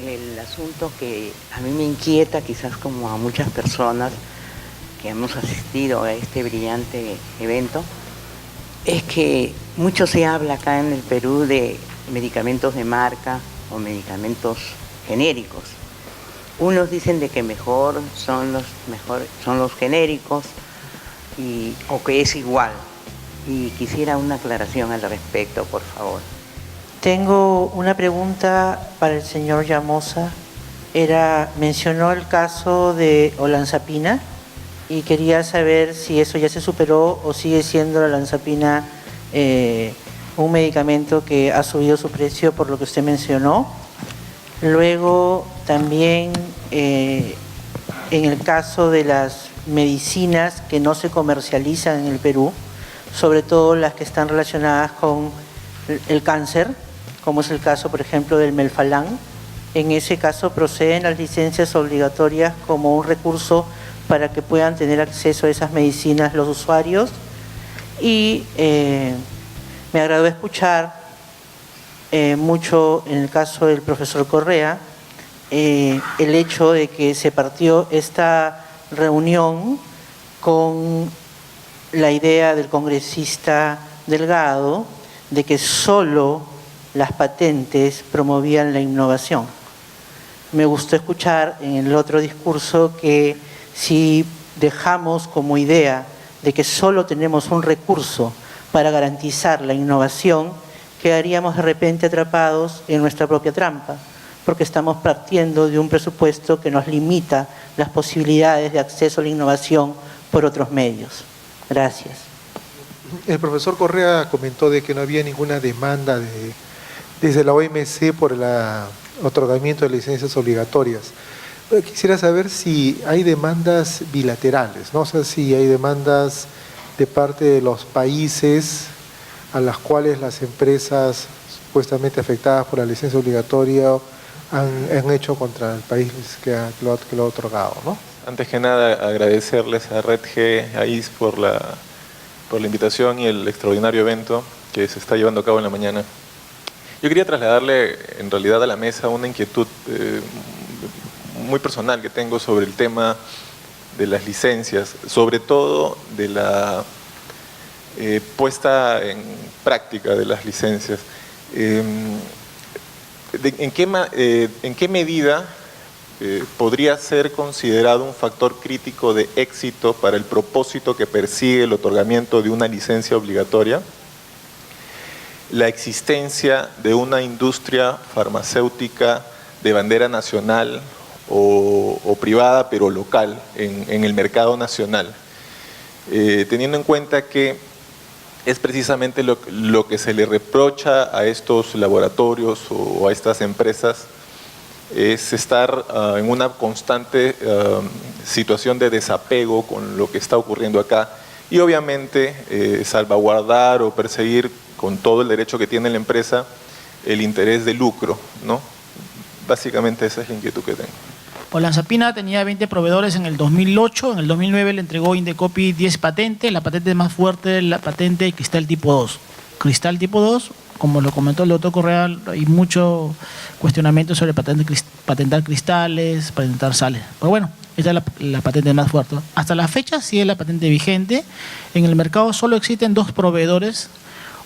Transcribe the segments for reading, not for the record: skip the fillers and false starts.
el asunto que a mí me inquieta, quizás como a muchas personas que hemos asistido a este brillante evento, es que mucho se habla acá en el Perú de medicamentos de marca o medicamentos genéricos. Unos dicen de que mejor son los genéricos o que es igual. Y quisiera una aclaración al respecto, por favor. Tengo una pregunta para el señor Llamosa. Mencionó el caso de olanzapina y quería saber si eso ya se superó o sigue siendo la olanzapina un medicamento que ha subido su precio por lo que usted mencionó. Luego también en el caso de las medicinas que no se comercializan en el Perú, sobre todo las que están relacionadas con el cáncer, como es el caso, por ejemplo, del Melphalan. En ese caso proceden las licencias obligatorias como un recurso para que puedan tener acceso a esas medicinas los usuarios. Y me agradó escuchar mucho en el caso del profesor Correa el hecho de que se partió esta reunión con la idea del congresista Delgado de que solo las patentes promovían la innovación. Me gustó escuchar en el otro discurso que si dejamos como idea de que solo tenemos un recurso para garantizar la innovación, quedaríamos de repente atrapados en nuestra propia trampa, porque estamos partiendo de un presupuesto que nos limita las posibilidades de acceso a la innovación por otros medios. Gracias. El profesor Correa comentó de que no había ninguna demanda desde la OMC por el otorgamiento de licencias obligatorias. Pero quisiera saber si hay demandas bilaterales, ¿no? O sea, si hay demandas de parte de los países a las cuales las empresas supuestamente afectadas por la licencia obligatoria han hecho contra el país que lo ha otorgado, ¿no? Antes que nada, agradecerles a Red G, a IS por la invitación y el extraordinario evento que se está llevando a cabo en la mañana. Yo quería trasladarle en realidad a la mesa una inquietud muy personal que tengo sobre el tema de las licencias, sobre todo de la puesta en práctica de las licencias. ¿En qué medida podría ser considerado un factor crítico de éxito para el propósito que persigue el otorgamiento de una licencia obligatoria la existencia de una industria farmacéutica de bandera nacional o privada, pero local, en el mercado nacional? Teniendo en cuenta que es precisamente lo que se le reprocha a estos laboratorios o a estas empresas, es estar en una constante situación de desapego con lo que está ocurriendo acá y obviamente salvaguardar o perseguir con todo el derecho que tiene la empresa el interés de lucro, ¿no? Básicamente esa es la inquietud que tengo. Olanzapina tenía 20 proveedores en el 2008, en el 2009 le entregó Indecopi 10 patentes, la patente más fuerte es la patente de cristal tipo 2. Cristal tipo 2, como lo comentó el doctor Correa, hay mucho cuestionamiento sobre patentar cristales, patentar sales. Pero bueno, esta es la patente más fuerte. Hasta la fecha sí es la patente vigente. En el mercado solo existen 2 proveedores.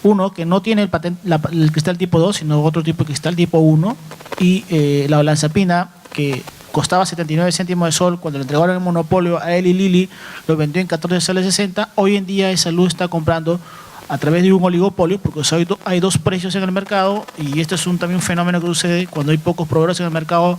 Uno que no tiene el cristal tipo 2, sino otro tipo de cristal tipo 1. Y la olanzapina, que costaba 79 céntimos de sol, cuando le entregaron el monopolio a Eli Lilly, lo vendió en 14 soles 60. Hoy en día esa luz está comprando a través de un oligopolio, porque hay 2 precios en el mercado, y esto es también un fenómeno que sucede cuando hay pocos proveedores en el mercado.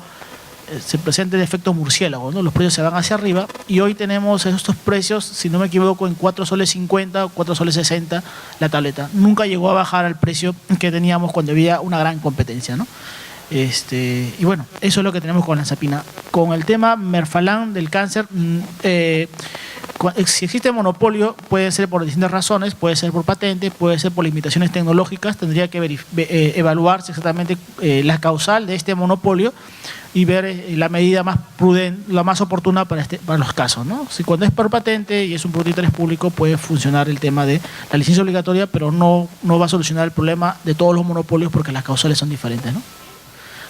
Se presenta el efecto murciélago, ¿no? Los precios se van hacia arriba y hoy tenemos estos precios, si no me equivoco, en 4 soles 50 o 4 soles 60 la tableta. Nunca llegó a bajar al precio que teníamos cuando había una gran competencia, ¿no? Y bueno, eso es lo que tenemos con la olanzapina. Con el tema Melphalan del cáncer, si existe monopolio, puede ser por distintas razones, puede ser por patente, puede ser por limitaciones tecnológicas. Tendría que evaluarse exactamente la causal de este monopolio y ver la medida más prudente, la más oportuna para los casos, ¿no? Si cuando es por patente y es un producto de interés público, puede funcionar el tema de la licencia obligatoria, pero no va a solucionar el problema de todos los monopolios porque las causales son diferentes, ¿no?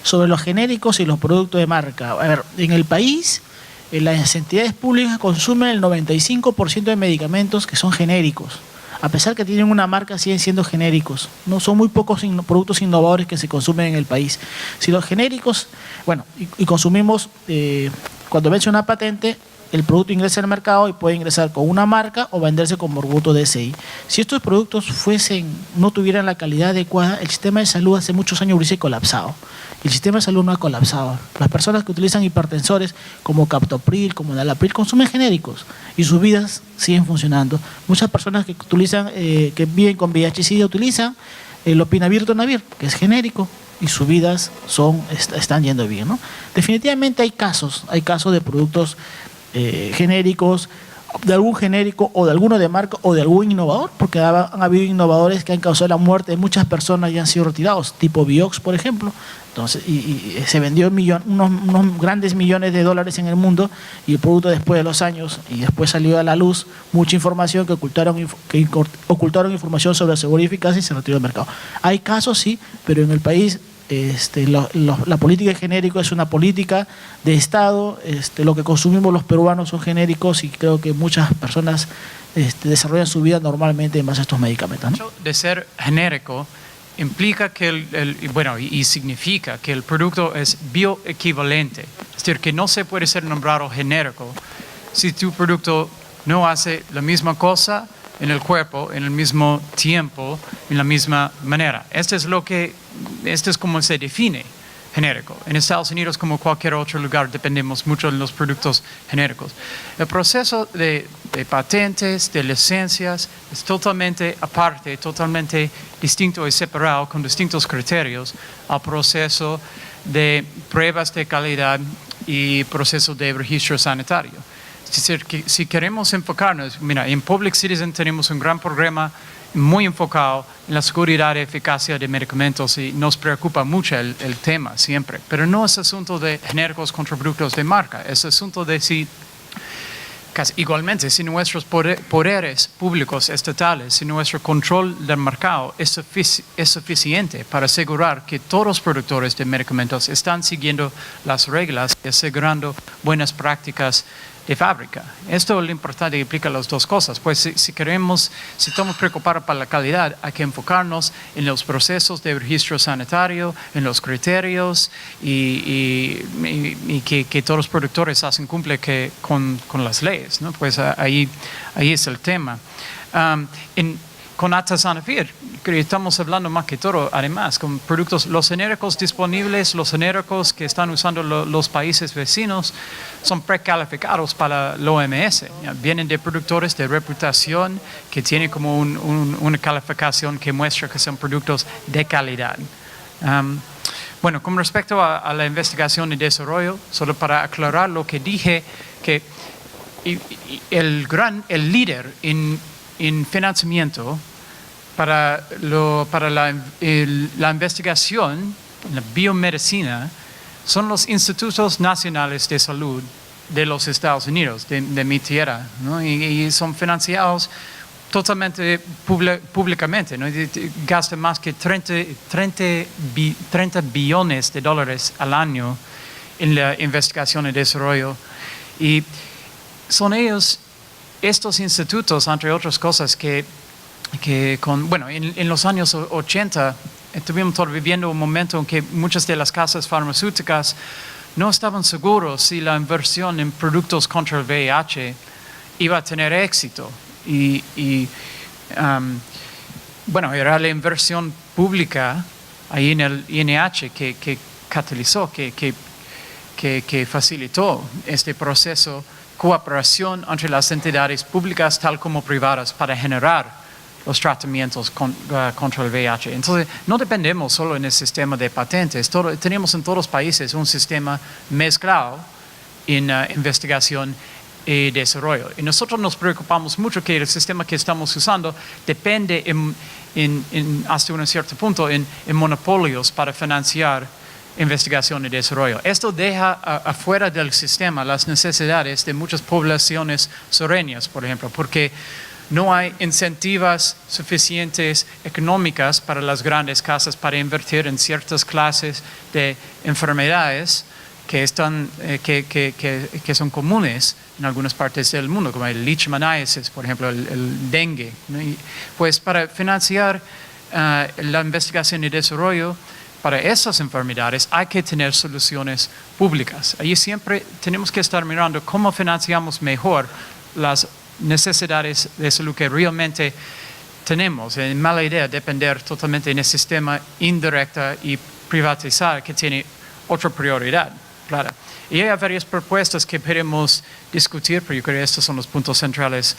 Sobre los genéricos y los productos de marca. A ver, en el país, las entidades públicas consumen el 95% de medicamentos que son genéricos. A pesar que tienen una marca, siguen siendo genéricos. No son muy pocos productos innovadores que se consumen en el país. Si los genéricos, bueno, y consumimos, cuando vence una patente, el producto ingresa al mercado y puede ingresar con una marca o venderse como producto DSI. Si estos productos no tuvieran la calidad adecuada, el sistema de salud hace muchos años hubiese colapsado. El sistema de salud no ha colapsado. Las personas que utilizan hipertensores como Captopril, como Nalapril, consumen genéricos y sus vidas siguen funcionando. Muchas personas que utilizan, que viven con VIH-Sida utilizan el Lopinavir, Tonavir, que es genérico, y sus vidas están yendo bien, ¿no? Definitivamente hay casos de productos genéricos, de algún genérico o de alguno de marca o de algún innovador, porque han habido innovadores que han causado la muerte de muchas personas y han sido retirados, tipo Vioxx, por ejemplo. Entonces, y se vendió unos grandes millones de dólares en el mundo, y el producto después de los años, y después salió a la luz mucha información que ocultaron información sobre seguridad y eficacia y se retiró del mercado. Hay casos, sí, pero en el país la política de genérico es una política de Estado. Lo que consumimos los peruanos son genéricos y creo que muchas personas desarrollan su vida normalmente en base a estos medicamentos, ¿no? El hecho de ser genérico implica que y significa que el producto es bioequivalente, es decir, que no se puede ser nombrado genérico si tu producto no hace la misma cosa en el cuerpo, en el mismo tiempo, en la misma manera. Esto es como se define genérico. En Estados Unidos, como cualquier otro lugar, dependemos mucho de los productos genéricos. El proceso de patentes, de licencias, es totalmente aparte, totalmente distinto y separado, con distintos criterios, al proceso de pruebas de calidad y proceso de registro sanitario. Es decir, que si queremos enfocarnos, mira, en Public Citizen tenemos un gran programa muy enfocado en la seguridad y eficacia de medicamentos y nos preocupa mucho el tema siempre. Pero no es asunto de genéricos contra productos de marca, es asunto de si, igualmente, si nuestros poderes públicos estatales, si nuestro control del mercado es suficiente para asegurar que todos los productores de medicamentos están siguiendo las reglas y asegurando buenas prácticas de fábrica. Esto es lo importante, implica las dos cosas. Pues si estamos preocupados por la calidad, hay que enfocarnos en los procesos de registro sanitario, en los criterios y que todos los productores hacen cumple con las leyes, ¿no? Pues ahí es el tema. Con Atazanavir, estamos hablando más que todo, además, con productos, los genéricos disponibles, los genéricos que están usando los países vecinos, son precalificados para la OMS. Vienen de productores de reputación que tienen como una calificación que muestra que son productos de calidad. Bueno, con respecto a la investigación y desarrollo, solo para aclarar lo que dije, que el líder en financiamiento para la investigación en la biomedicina son los Institutos Nacionales de Salud de los Estados Unidos, de mi tierra, ¿no? Y son financiados totalmente públicamente, ¿no? Gastan más que 30 billones de dólares al año en la investigación y desarrollo. Y son ellos, estos institutos, entre otras cosas, que en los años 80 estuvimos viviendo un momento en que muchas de las casas farmacéuticas no estaban seguros si la inversión en productos contra el VIH iba a tener éxito. Era la inversión pública ahí en el INH que catalizó, que facilitó este proceso, cooperación entre las entidades públicas tal como privadas para generar los tratamientos contra el VIH. Entonces, no dependemos solo en el sistema de patentes, tenemos en todos los países un sistema mezclado en investigación y desarrollo. Y nosotros nos preocupamos mucho que el sistema que estamos usando depende hasta un cierto punto en monopolios para financiar investigación y desarrollo. Esto deja afuera del sistema las necesidades de muchas poblaciones sureñas, por ejemplo, porque no hay incentivos suficientes económicas para las grandes casas para invertir en ciertas clases de enfermedades que son comunes en algunas partes del mundo, como el leishmaniasis, por ejemplo, el dengue, ¿no? Y pues para financiar la investigación y desarrollo para esas enfermedades hay que tener soluciones públicas. Allí siempre tenemos que estar mirando cómo financiamos mejor las necesidades de salud que realmente tenemos. Es mala idea depender totalmente en el sistema indirecta y privatizar que tiene otra prioridad, claro. Y hay varias propuestas que podemos discutir, pero yo creo que estos son los puntos centrales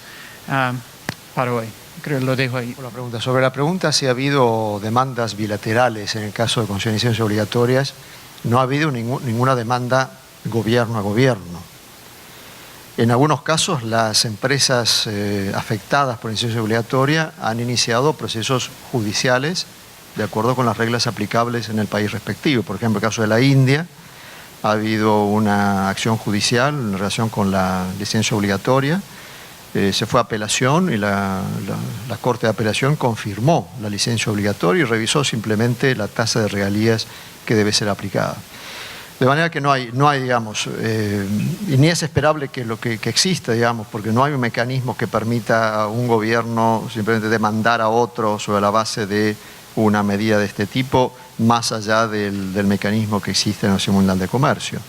para hoy. Creo que lo dejo ahí. Una pregunta. Sobre la pregunta si ha habido demandas bilaterales en el caso de concesión de licencias obligatorias, no ha habido ninguna demanda gobierno a gobierno. En algunos casos, las empresas afectadas por licencia obligatoria han iniciado procesos judiciales de acuerdo con las reglas aplicables en el país respectivo. Por ejemplo, en el caso de la India, ha habido una acción judicial en relación con la licencia obligatoria. Se fue a apelación y la Corte de Apelación confirmó la licencia obligatoria y revisó simplemente la tasa de regalías que debe ser aplicada. De manera que no hay digamos, y ni es esperable que exista, digamos, porque no hay un mecanismo que permita a un gobierno simplemente demandar a otro sobre la base de una medida de este tipo, más allá del mecanismo que existe en la Organización Mundial de Comercio.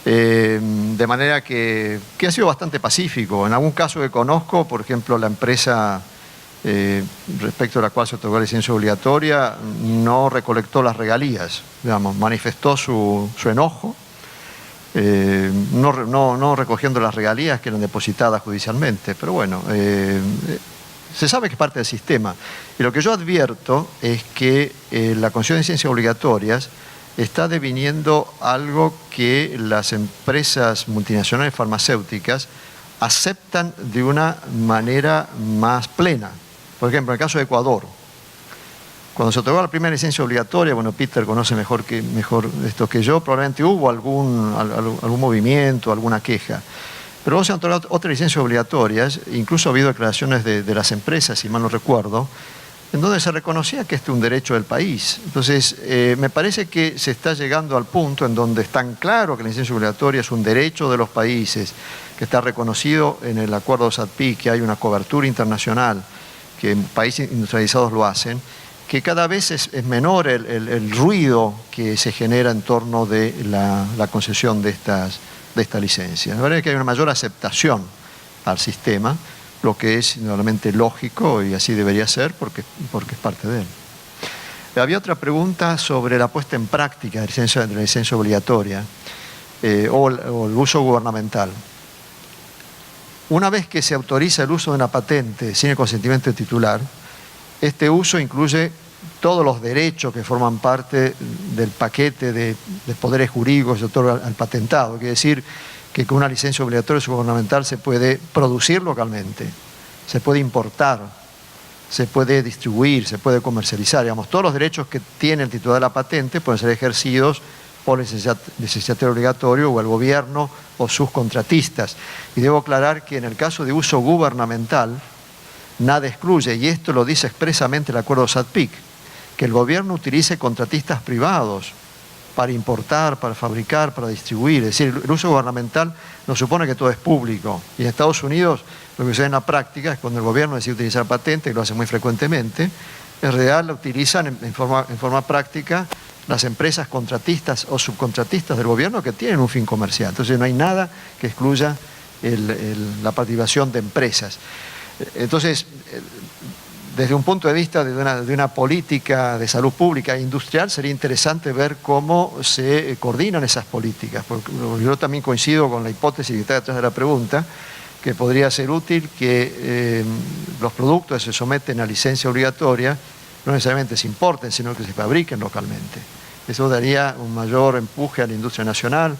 De manera que ha sido bastante pacífico. En algún caso que conozco, por ejemplo, la empresa respecto a la cual se otorgó la licencia obligatoria no recolectó las regalías, digamos, manifestó su enojo, no recogiendo las regalías que eran depositadas judicialmente, pero bueno, se sabe que es parte del sistema. Y lo que yo advierto es que la concesión de licencias obligatorias está deviniendo algo que las empresas multinacionales farmacéuticas aceptan de una manera más plena. Por ejemplo, en el caso de Ecuador, cuando se otorgó la primera licencia obligatoria, bueno, Peter conoce mejor esto que yo, probablemente hubo algún movimiento, alguna queja. Pero luego se han otorgado otras licencias obligatorias, incluso ha habido declaraciones de las empresas, si mal no recuerdo, en donde se reconocía que este es un derecho del país. Entonces, me parece que se está llegando al punto en donde es tan claro que la licencia obligatoria es un derecho de los países, que está reconocido en el acuerdo SADPIC, que hay una cobertura internacional, que países industrializados lo hacen, que cada vez es menor el ruido que se genera en torno de la concesión de estas licencias. La verdad es que hay una mayor aceptación al sistema, lo que es normalmente lógico y así debería ser porque es parte de él. Había otra pregunta sobre la puesta en práctica de la licencia obligatoria o el uso gubernamental. Una vez que se autoriza el uso de una patente sin el consentimiento del titular, este uso incluye todos los derechos que forman parte del paquete de poderes jurídicos que se otorga al patentado. Quiere decir que con una licencia obligatoria gubernamental se puede producir localmente, se puede importar, se puede distribuir, se puede comercializar. Digamos, todos los derechos que tiene el titular de la patente pueden ser ejercidos por el licenciatario obligatorio o el gobierno o sus contratistas. Y debo aclarar que en el caso de uso gubernamental, nada excluye, y esto lo dice expresamente el acuerdo SADPIC, que el gobierno utilice contratistas privados para importar, para fabricar, para distribuir. Es decir, el uso gubernamental nos supone que todo es público. Y en Estados Unidos lo que sucede en la práctica es cuando el gobierno decide utilizar patentes, que lo hace muy frecuentemente, en realidad la utilizan en forma práctica las empresas contratistas o subcontratistas del gobierno que tienen un fin comercial. Entonces no hay nada que excluya la participación de empresas. Entonces, desde un punto de vista de una política de salud pública e industrial, sería interesante ver cómo se coordinan esas políticas. Porque yo también coincido con la hipótesis que está detrás de la pregunta, que podría ser útil que los productos que se someten a licencia obligatoria no necesariamente se importen, sino que se fabriquen localmente. Eso daría un mayor empuje a la industria nacional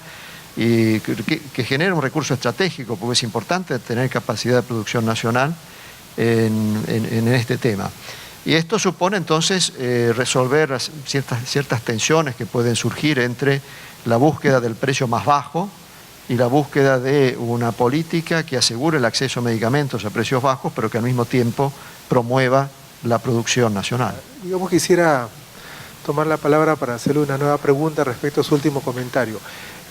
y que genere un recurso estratégico, porque es importante tener capacidad de producción nacional en este tema. Y esto supone entonces resolver ciertas tensiones que pueden surgir entre la búsqueda del precio más bajo y la búsqueda de una política que asegure el acceso a medicamentos a precios bajos, pero que al mismo tiempo promueva la producción nacional. Digamos, quisiera tomar la palabra para hacerle una nueva pregunta respecto a su último comentario.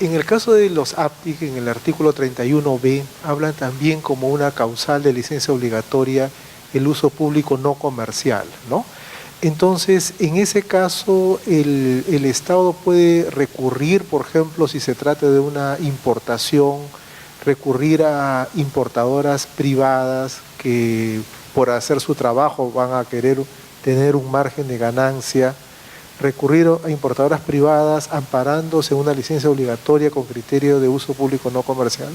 En el caso de los APTIC, en el artículo 31b, hablan también como una causal de licencia obligatoria el uso público no comercial, ¿no? Entonces, en ese caso, el Estado puede recurrir, por ejemplo, si se trata de una importación, recurrir a importadoras privadas que por hacer su trabajo van a querer tener un margen de ganancia, recurrir a importadoras privadas amparándose en una licencia obligatoria con criterio de uso público no comercial.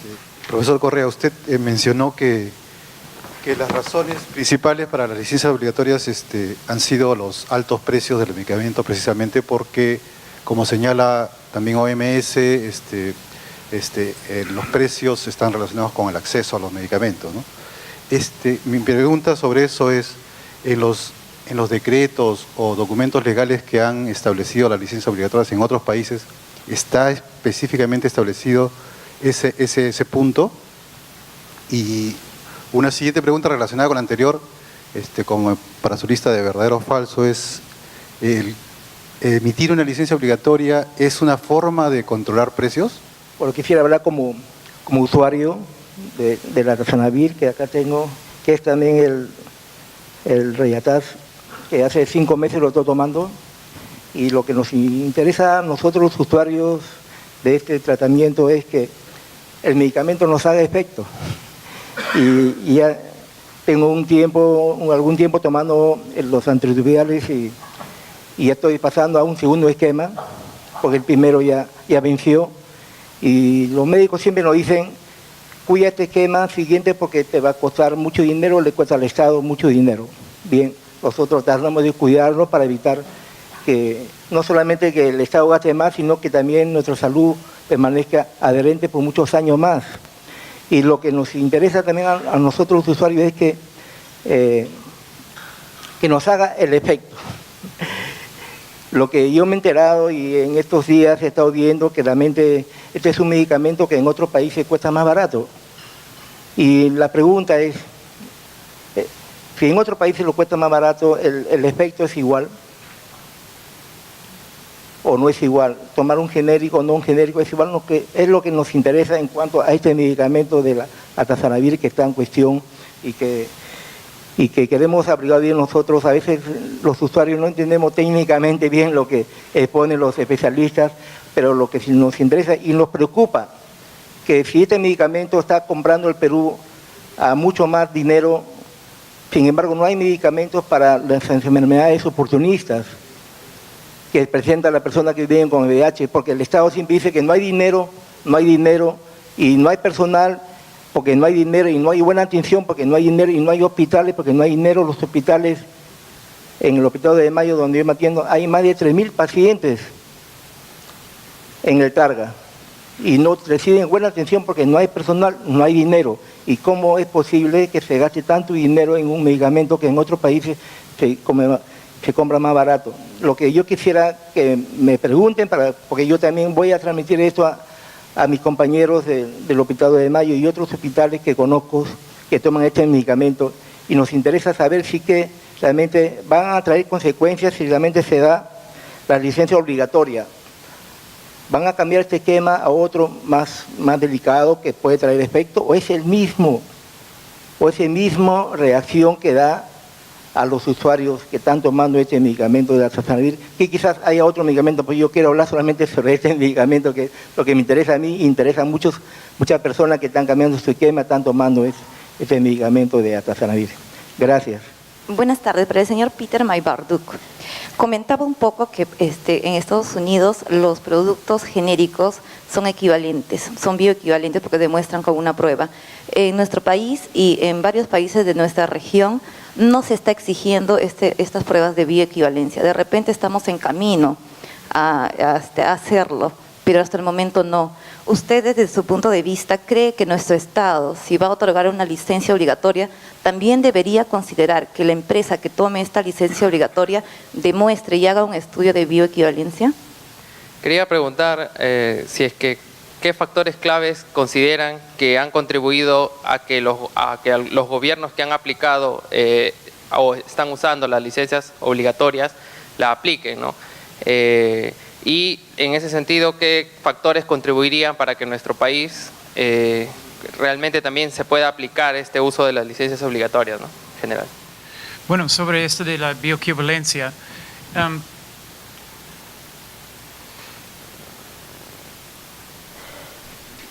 Profesor Correa, usted mencionó que las razones principales para las licencias obligatorias han sido los altos precios de los medicamentos, precisamente porque, como señala también OMS, los precios están relacionados con el acceso a los medicamentos, ¿no? Mi pregunta sobre eso es, en los decretos o documentos legales que han establecido las licencias obligatorias en otros países, ¿está específicamente establecido ese punto? Y una siguiente pregunta relacionada con la anterior, para su lista de verdadero o falso, es emitir una licencia obligatoria ¿es una forma de controlar precios? Bueno, quisiera hablar como usuario de la Atazanavir, que acá tengo, que es también el Reyataz, que hace 5 meses lo estoy tomando, y lo que nos interesa a nosotros los usuarios de este tratamiento es que el medicamento nos haga efecto. Y ya tengo algún tiempo tomando los antirretrovirales y ya estoy pasando a un segundo esquema, porque el primero ya venció. Y los médicos siempre nos dicen, cuida este esquema siguiente porque te va a costar mucho dinero, le cuesta al Estado mucho dinero. Bien, nosotros tratamos de cuidarlo para evitar que no solamente que el Estado gaste más, sino que también nuestra salud permanezca adherente por muchos años más. Y lo que nos interesa también a nosotros los usuarios es que nos haga el efecto. Lo que yo me he enterado y en estos días he estado viendo que realmente este es un medicamento que en otros países cuesta más barato. Y la pregunta es, si en otros países lo cuesta más barato, ¿el efecto es igual? ¿O no es igual? Tomar un genérico o no un genérico es igual, es lo que nos interesa en cuanto a este medicamento de la Atazanavir que está en cuestión y que queremos aplicar bien nosotros. A veces los usuarios no entendemos técnicamente bien lo que exponen los especialistas, pero lo que nos interesa y nos preocupa, que si este medicamento está comprando el Perú a mucho más dinero, sin embargo no hay medicamentos para las enfermedades oportunistas que presenta la persona que vive con VIH, porque el Estado siempre dice que no hay dinero y no hay personal porque no hay dinero y no hay buena atención porque no hay dinero y no hay hospitales porque no hay dinero. Los hospitales, en el Hospital de Mayo donde yo me atiendo, hay más de 3.000 pacientes en el Targa y no reciben buena atención porque no hay personal, no hay dinero. ¿Y cómo es posible que se gaste tanto dinero en un medicamento que en otros países se compra más barato? Lo que yo quisiera que me pregunten, porque yo también voy a transmitir esto a mis compañeros del Hospital de Mayo y otros hospitales que conozco que toman este medicamento, y nos interesa saber si que realmente van a traer consecuencias si realmente se da la licencia obligatoria. ¿Van a cambiar este esquema a otro más delicado que puede traer efecto? ¿O es el mismo reacción que da a los usuarios que están tomando este medicamento de Atazanavir? Que quizás haya otro medicamento, pues yo quiero hablar solamente sobre este medicamento, que lo que me interesa a mí, interesa a muchas personas que están cambiando su esquema, están tomando este medicamento de Atazanavir. Gracias. Buenas tardes, para el señor Peter Maybarduk. Comentaba un poco que en Estados Unidos los productos genéricos son equivalentes, son bioequivalentes porque demuestran con una prueba. En nuestro país y en varios países de nuestra región no se está exigiendo estas pruebas de bioequivalencia. De repente estamos en camino a hacerlo, pero hasta el momento no. ¿Usted desde su punto de vista cree que nuestro Estado, si va a otorgar una licencia obligatoria, también debería considerar que la empresa que tome esta licencia obligatoria demuestre y haga un estudio de bioequivalencia? Quería preguntar si es que ¿qué factores claves consideran que han contribuido a que los gobiernos que han aplicado o están usando las licencias obligatorias la apliquen, ¿no? Y en ese sentido, ¿qué factores contribuirían para que en nuestro país realmente también se pueda aplicar este uso de las licencias obligatorias, ¿no? En general. Bueno, sobre esto de la bioequivalencia,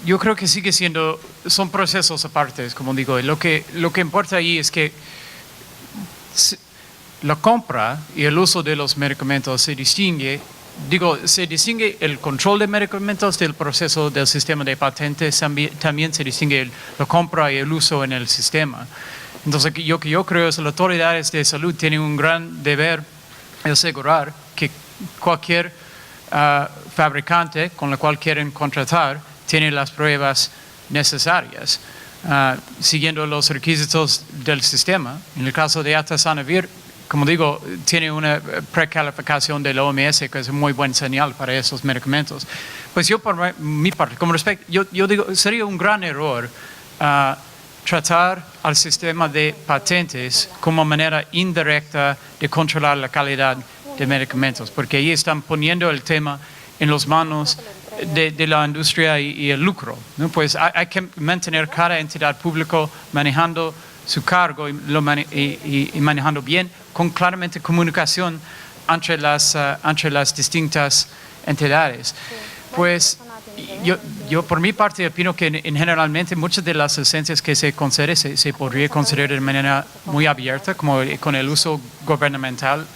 yo creo que sigue siendo, son procesos apartes, como digo. Lo que importa ahí es que la compra y el uso de los medicamentos se distingue el control de medicamentos del proceso del sistema de patentes, también se distingue la compra y el uso en el sistema. Entonces, yo creo que las autoridades de salud tienen un gran deber de asegurar que cualquier fabricante con la cual quieren contratar tiene las pruebas necesarias, siguiendo los requisitos del sistema. En el caso de Atazanavir, como digo, tiene una precalificación de la OMS, que es un muy buen señal para esos medicamentos. Pues yo, por mi parte, como respecto, yo digo, sería un gran error tratar al sistema de patentes como manera indirecta de controlar la calidad de medicamentos, porque ahí están poniendo el tema en las manos de la industria y el lucro, ¿no? Pues hay que mantener cada entidad pública manejando su cargo y manejando bien, con claramente comunicación entre las distintas entidades. Pues yo por mi parte opino que generalmente muchas de las licencias que se conceden se podría conceder de manera muy abierta, como con el uso gubernamental.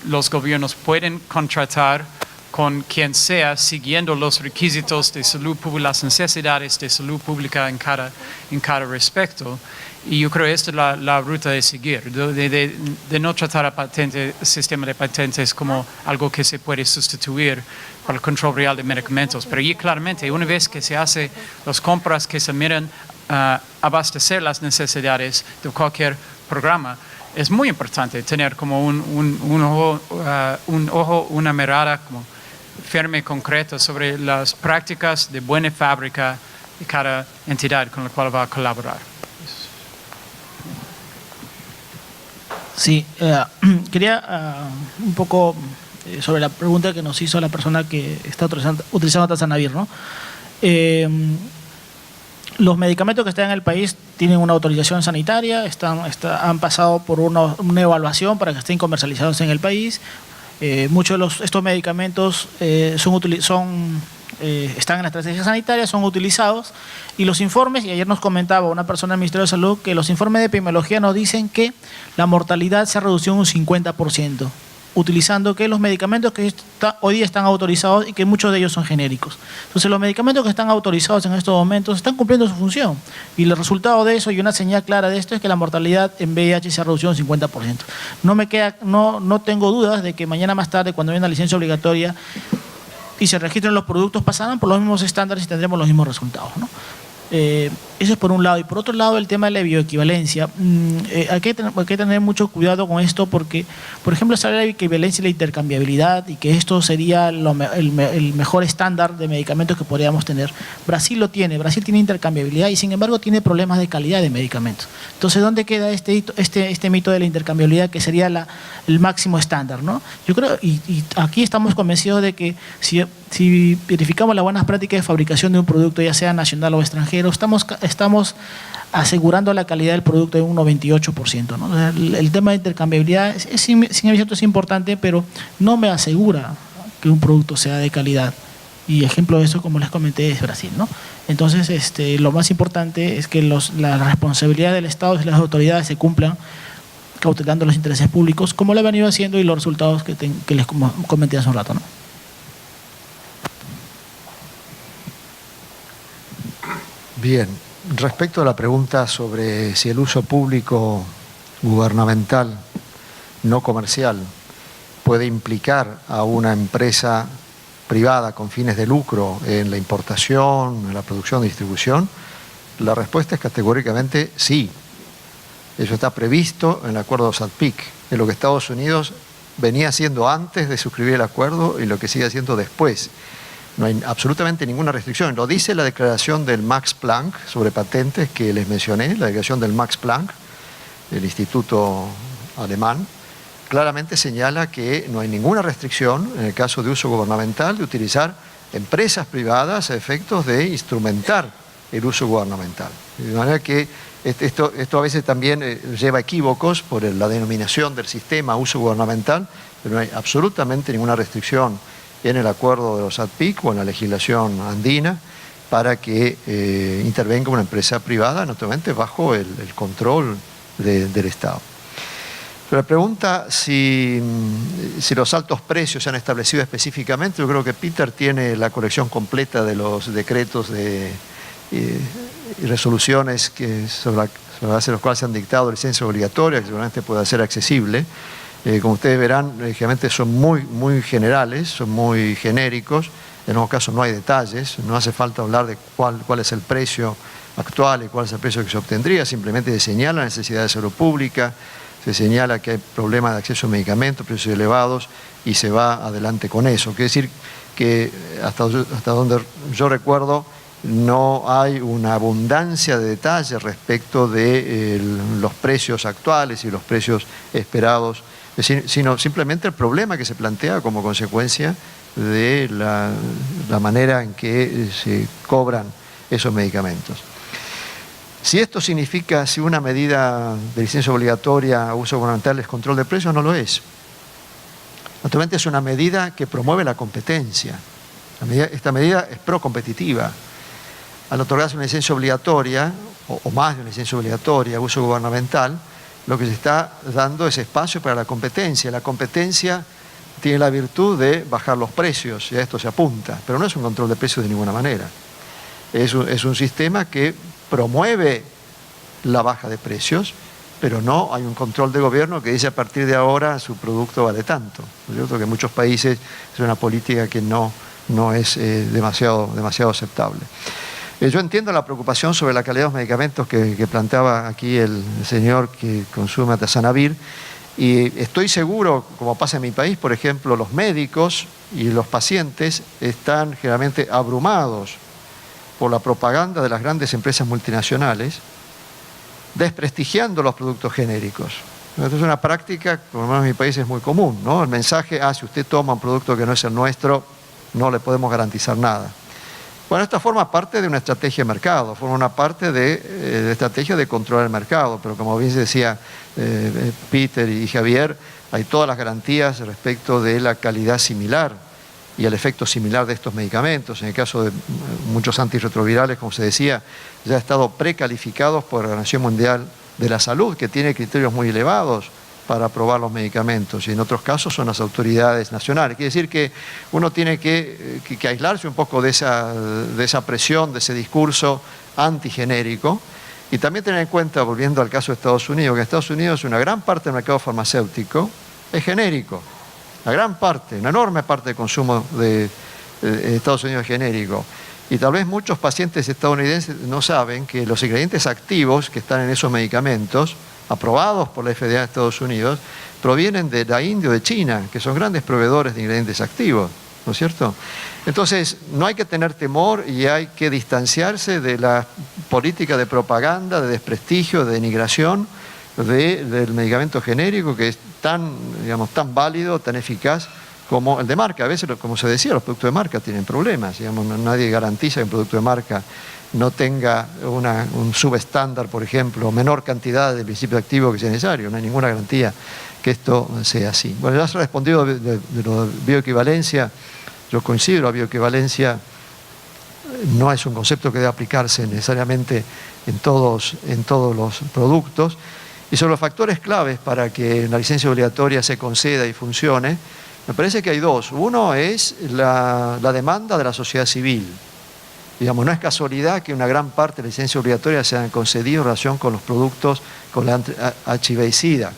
Los gobiernos pueden contratar con quien sea, siguiendo los requisitos de salud pública, las necesidades de salud pública en cada respecto. Y yo creo que esta es la ruta de seguir, de no tratar el sistema de patentes como algo que se puede sustituir para el control real de medicamentos. Pero ahí claramente, una vez que se hacen las compras que se miran abastecer las necesidades de cualquier programa, es muy importante tener como un ojo, una mirada como firme y concreta sobre las prácticas de buena fábrica de cada entidad con la cual va a colaborar. Sí, quería un poco sobre la pregunta que nos hizo la persona que está utilizando Atazanavir, ¿no? Los medicamentos que están en el país tienen una autorización sanitaria, han pasado por una evaluación para que estén comercializados en el país. Muchos de estos medicamentos están en la estrategia sanitaria, son utilizados, y los informes, y ayer nos comentaba una persona del Ministerio de Salud, que los informes de epidemiología nos dicen que la mortalidad se ha reducido en un 50%, utilizando que los medicamentos que hoy día están autorizados y que muchos de ellos son genéricos. Entonces los medicamentos que están autorizados en estos momentos están cumpliendo su función, y el resultado de eso y una señal clara de esto es que la mortalidad en VIH se ha reducido un 50%. No tengo dudas de que mañana más tarde, cuando haya una licencia obligatoria y se registren los productos, pasarán por los mismos estándares y tendremos los mismos resultados, ¿no? Eso es por un lado. Y por otro lado, el tema de la bioequivalencia. Hay que tener mucho cuidado con esto porque, por ejemplo, se habla de la bioequivalencia y la intercambiabilidad, y que esto sería el mejor estándar de medicamentos que podríamos tener. Brasil lo tiene. Brasil tiene intercambiabilidad y, sin embargo, tiene problemas de calidad de medicamentos. Entonces, ¿dónde queda este mito de la intercambiabilidad, que sería el máximo estándar, ¿no? Yo creo, y aquí estamos convencidos de que si verificamos las buenas prácticas de fabricación de un producto, ya sea nacional o extranjero, estamos asegurando la calidad del producto en un 98%, ¿no? El tema de intercambiabilidad, sin embargo, es importante, pero no me asegura que un producto sea de calidad. Y ejemplo de eso, como les comenté, es Brasil, ¿no? Entonces, lo más importante es que la responsabilidad del Estado y las autoridades se cumplan, cautelando los intereses públicos, como lo han venido haciendo, y los resultados que les comenté hace un rato, ¿no? Bien, respecto a la pregunta sobre si el uso público gubernamental no comercial puede implicar a una empresa privada con fines de lucro en la importación, en la producción y distribución, la respuesta es categóricamente sí. Eso está previsto en el acuerdo SADPIC, es lo que Estados Unidos venía haciendo antes de suscribir el acuerdo y lo que sigue haciendo después. No hay absolutamente ninguna restricción. Lo dice la declaración del Max Planck sobre patentes que les mencioné, la declaración del Max Planck, el instituto alemán, claramente señala que no hay ninguna restricción en el caso de uso gubernamental de utilizar empresas privadas a efectos de instrumentar el uso gubernamental. De manera que esto a veces también lleva equívocos por la denominación del sistema uso gubernamental, pero no hay absolutamente ninguna restricción en el acuerdo de los ADPIC o en la legislación andina para que intervenga una empresa privada, naturalmente bajo el control del Estado. Pero la pregunta si los altos precios se han establecido específicamente, yo creo que Peter tiene la colección completa de los decretos y resoluciones sobre la base de los cuales se han dictado licencias obligatorias, que seguramente pueda ser accesible. Como ustedes verán, lógicamente son muy generales, son muy genéricos. En algunos casos no hay detalles, no hace falta hablar de cuál es el precio actual y cuál es el precio que se obtendría, simplemente se señala la necesidad de salud pública, se señala que hay problemas de acceso a medicamentos, precios elevados, y se va adelante con eso. Quiere decir que hasta donde yo recuerdo no hay una abundancia de detalles respecto de los precios actuales y los precios esperados, sino simplemente el problema que se plantea como consecuencia de la manera en que se cobran esos medicamentos. Si esto significa, si una medida de licencia obligatoria a uso gubernamental es control de precios, no lo es. Naturalmente es una medida que promueve la competencia. Esta medida es pro-competitiva. Al otorgarse una licencia obligatoria, o más de una licencia obligatoria a uso gubernamental, lo que se está dando es espacio para la competencia. La competencia tiene la virtud de bajar los precios, y a esto se apunta, pero no es un control de precios de ninguna manera. Es un sistema que promueve la baja de precios, pero no hay un control de gobierno que dice a partir de ahora su producto vale tanto. Yo creo que en muchos países es una política que no es demasiado aceptable. Yo entiendo la preocupación sobre la calidad de los medicamentos que planteaba aquí el señor que consume atazanavir, y estoy seguro, como pasa en mi país, por ejemplo, los médicos y los pacientes están generalmente abrumados por la propaganda de las grandes empresas multinacionales, desprestigiando los productos genéricos. Esto es una práctica, por lo menos en mi país es muy común, ¿no? El mensaje, si usted toma un producto que no es el nuestro, no le podemos garantizar nada. Bueno, esta forma parte de una estrategia de mercado, forma una parte de estrategia de controlar el mercado, pero como bien decía Peter y Javier, hay todas las garantías respecto de la calidad similar y el efecto similar de estos medicamentos. En el caso de muchos antirretrovirales, como se decía, ya han estado precalificados por la Organización Mundial de la Salud, que tiene criterios muy elevados para aprobar los medicamentos, y en otros casos son las autoridades nacionales. Quiere decir que uno tiene que aislarse un poco de esa presión, de ese discurso antigenérico, y también tener en cuenta, volviendo al caso de Estados Unidos, que en Estados Unidos una gran parte del mercado farmacéutico es genérico. La gran parte, una enorme parte del consumo de Estados Unidos es genérico. Y tal vez muchos pacientes estadounidenses no saben que los ingredientes activos que están en esos medicamentos, aprobados por la FDA de Estados Unidos, provienen de la India o de China, que son grandes proveedores de ingredientes activos, ¿no es cierto? Entonces, no hay que tener temor y hay que distanciarse de la política de propaganda, de desprestigio, de denigración del medicamento genérico, que es tan válido, tan eficaz como el de marca. A veces, como se decía, los productos de marca tienen problemas. Nadie garantiza que un producto de marca no tenga un subestándar, por ejemplo, menor cantidad de principio activo que sea necesario. No hay ninguna garantía que esto sea así. Bueno, ya se ha respondido de lo de bioequivalencia. Yo coincido, la bioequivalencia no es un concepto que debe aplicarse necesariamente en todos los productos. Y sobre los factores claves para que la licencia obligatoria se conceda y funcione, me parece que hay dos. Uno es la demanda de la sociedad civil. Digamos, no es casualidad que una gran parte de la licencia obligatoria se han concedido en relación con los productos con la HIV-Sida.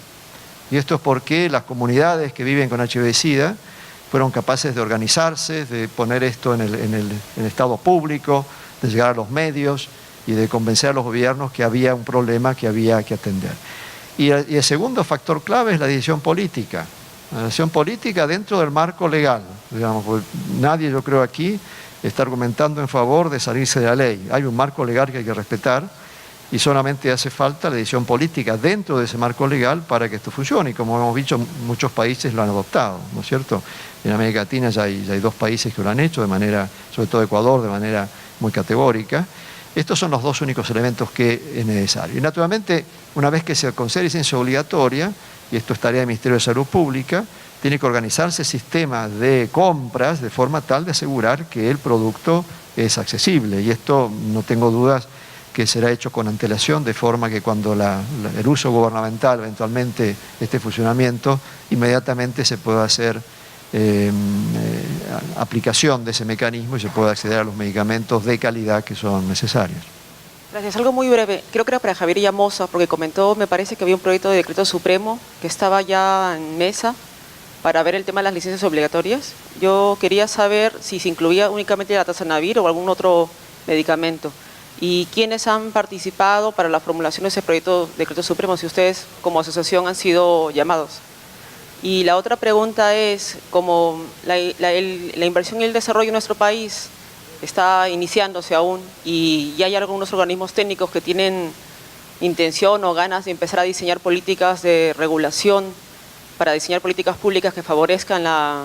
Y esto es porque las comunidades que viven con HIV-Sida fueron capaces de organizarse, de poner esto en el estado público, de llegar a los medios y de convencer a los gobiernos que había un problema que había que atender. Y el segundo factor clave es la decisión política. La decisión política dentro del marco legal. Digamos, nadie, yo creo aquí, está argumentando en favor de salirse de la ley. Hay un marco legal que hay que respetar y solamente hace falta la decisión política dentro de ese marco legal para que esto funcione. Y como hemos dicho, muchos países lo han adoptado, ¿no es cierto? En América Latina ya hay 2 países que lo han hecho, de manera, sobre todo Ecuador, de manera muy categórica. Estos son los 2 únicos elementos que es necesario. Y naturalmente, una vez que se concede licencia obligatoria, y esto es tarea del Ministerio de Salud Pública, tiene que organizarse sistemas de compras de forma tal de asegurar que el producto es accesible. Y esto no tengo dudas que será hecho con antelación, de forma que cuando el uso gubernamental eventualmente esté en funcionamiento, inmediatamente se pueda hacer aplicación de ese mecanismo y se pueda acceder a los medicamentos de calidad que son necesarios. Gracias. Algo muy breve. Creo que era para Javier Llamosa, porque comentó, me parece que había un proyecto de decreto supremo que estaba ya en mesa para ver el tema de las licencias obligatorias. Yo quería saber si se incluía únicamente la Tazanavir o algún otro medicamento. ¿Y quiénes han participado para la formulación de ese proyecto de decreto supremo, si ustedes como asociación han sido llamados? Y la otra pregunta es, como la inversión y el desarrollo en nuestro país está iniciándose aún y ya hay algunos organismos técnicos que tienen intención o ganas de empezar a diseñar políticas de regulación para diseñar políticas públicas que favorezcan la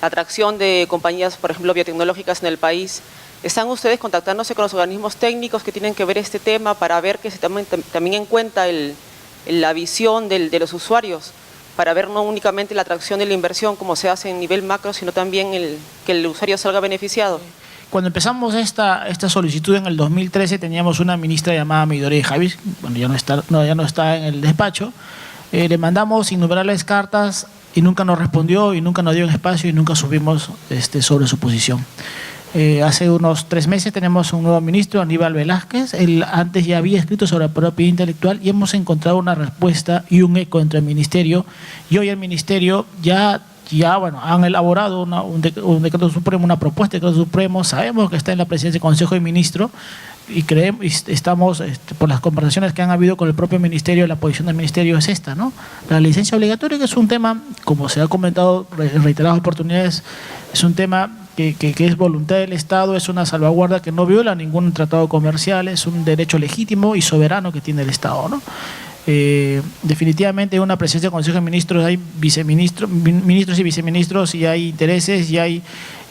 atracción de compañías, por ejemplo, biotecnológicas en el país. ¿Están ustedes contactándose con los organismos técnicos que tienen que ver este tema para ver que se tomen también en cuenta la visión de los usuarios, para ver no únicamente la atracción de la inversión como se hace en nivel macro, sino también que el usuario salga beneficiado? Cuando empezamos esta solicitud en el 2013 teníamos una ministra llamada Midorey Javis, bueno, ya no está en el despacho. Le mandamos innumerables cartas y nunca nos respondió y nunca nos dio un espacio y nunca supimos sobre su posición. Hace unos 3 meses tenemos un nuevo ministro, Aníbal Velázquez. Él antes ya había escrito sobre propiedad intelectual y hemos encontrado una respuesta y un eco entre el ministerio. Y hoy el ministerio ya han elaborado un decreto supremo, una propuesta de decreto supremo. Sabemos que está en la presidencia del Consejo de Ministros y estamos, por las conversaciones que han habido con el propio ministerio, la posición del ministerio es esta, ¿no? La licencia obligatoria, que es un tema, como se ha comentado en reiteradas oportunidades, es un tema que es voluntad del Estado, es una salvaguarda que no viola ningún tratado comercial, es un derecho legítimo y soberano que tiene el Estado, ¿no? Definitivamente en una presidencia del Consejo de Ministros hay ministros y viceministros y hay intereses y hay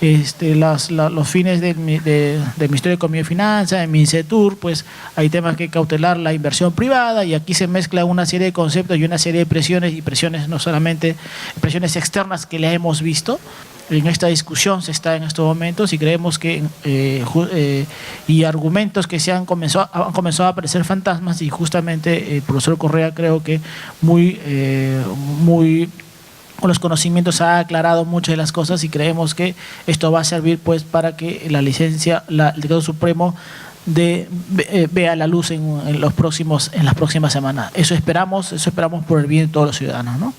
los fines del Ministerio de Economía y Finanzas, de Mincetur, pues hay temas que cautelar la inversión privada y aquí se mezcla una serie de conceptos y una serie de presiones y presiones no solamente presiones externas que le hemos visto. En esta discusión se está en estos momentos y creemos que y argumentos que han comenzado a aparecer fantasmas y justamente el profesor Correa creo que muy con los conocimientos ha aclarado muchas de las cosas y creemos que esto va a servir pues para que la licencia, el decreto supremo vea la luz en las próximas semanas. Eso esperamos por el bien de todos los ciudadanos, ¿no?